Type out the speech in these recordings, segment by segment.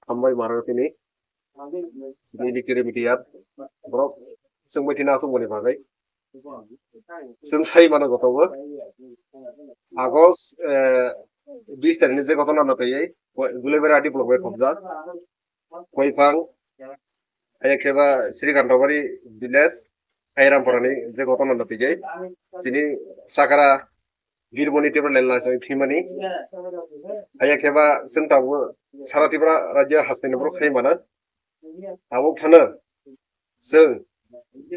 हामबाय मारतini sini kiri media bro जों बैथिना समनि बागै जों साइ माना गथावो आगस्ट 20 तारिखनि जे घटना नाथाय गुलेबारि आदि ब्लक खबजा गयफां एखेबा श्रीकान्तबारि विलेज आइरामपुरनि जे घटना नाथाय जिनि साकारा गिरबनि टेबल लाइन लासै थिमानि एखेबा जों दावो सारा त्रिपुरा राज्यो हासनायनि ब्रो साइ माना आबो फानो जों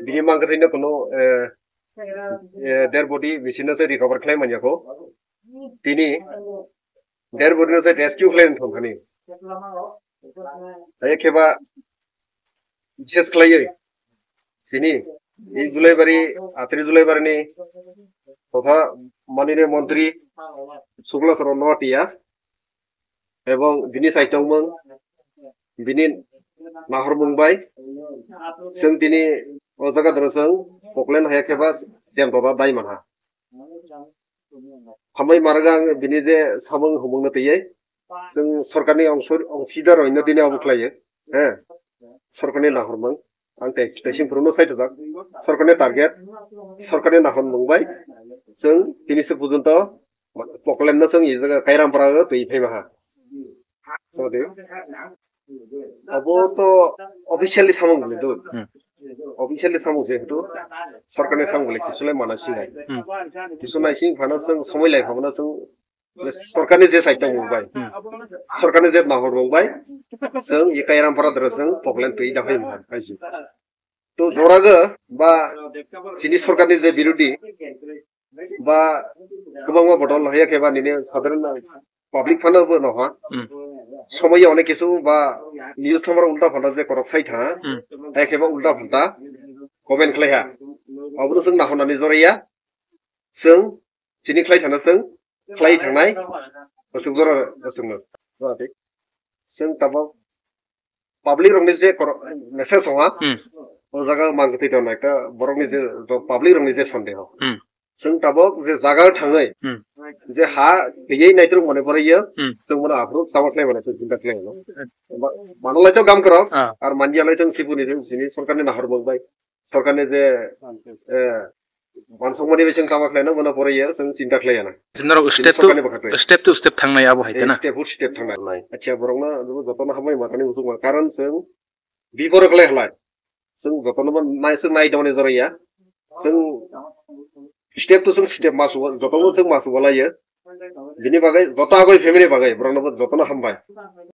बिनि मांगथैनो कोनो देर बडी बिसिनो से रिकवर खालाम मानियाखौ दिनि देर बडीनो से रेस्क्यू खालाम थंखानि एखेबा बिसेस खालायै सिनि इ जुलाइबारि 3 जुलाइबारिनि तथा माननीय मन्त्री शुक्ला शरण नवाटिया एवं बिनि साइटआवमोन बिनि नाहर मुंबाई जों दिनै अजागा दरजों पकलेन हायाखेबा जेम बाबा दाइमाहा हामै मारगा बिनि जे सामों हमोंनो तैयै जों सरकारनि अंसिदार होइनो दिनै अबख्लायो हे सरकारनि नाहरमों आं टेक्सटेशन फोरनो साइट जाक सरकारनि टारगेट सरकारनि नाहर मुंबाई जों दिनैसो पर्यन्त पकलेन जों इ जायगा कायरामपारा दै फैमाहा अब तो ऑफिशियली सामों बोलेदो ऑफिशियली सामों जेहेतु सरकारनि सामों बोले किसुलाय मानासिंगाय किसुनाय सिं फाना जों समय लायफामना जों सरकारनि जे साइटआव मुंबाय सरकारनि जे नाहर मुंबाय जों इ कायरामपारा दरजों पकलेन दै दाफै मा काजि तो जरागो बा सिनि सरकारनि जे बिरोधी बा गोबां बदल हायाखेबा निने साधारण पाब्लिक फानोबो नहा समय अनेक किसु बा न्यूज थमर उल्टा फल्टा जे करक साइथा हायाखेबा उल्टा फल्टा कमेन्ट खालाया अबो जों नाहरनानै जराया जों सिनि खालाय थाना जों खालाय थांनाय जों जरा जोंनो जाहाथे जों ताबा पाब्लिक रंनि जे मेसेज हवा ओ जागा मांगथै दं नायका बरंनि जे पाब्लिक रंनि जे सन्देह जों ताबो जे जागा थाङै जे हा गैयै नायत्र मने फरायो जों मोना आप्रुभ सावख्लाय माने सिन्था खालाय न मानलायथ गाम करो आर मानजियालाय जों सिबुनि जिनि सरकारनि नाहर मोनबाय सरकारनि जे मानसंमनि बेसेन कामाख्लायनो मोना फरायो जों सिन्था खालायना जनरल स्टेप टू स्टेप थांनाय आबो हायतना स्टेप थांनाय अच्छा बरंना जतन हाबाय माखानि उसुमा कारण जों बिबर खालाय हलाय जों जतनबो नायसो नायदावने जराया जों स्टेप टू जों स्टेप मासु जतनबो जों मासु गलायो बिनि बागै जता गय फेमिलि बागै बरंना जतन हामबाय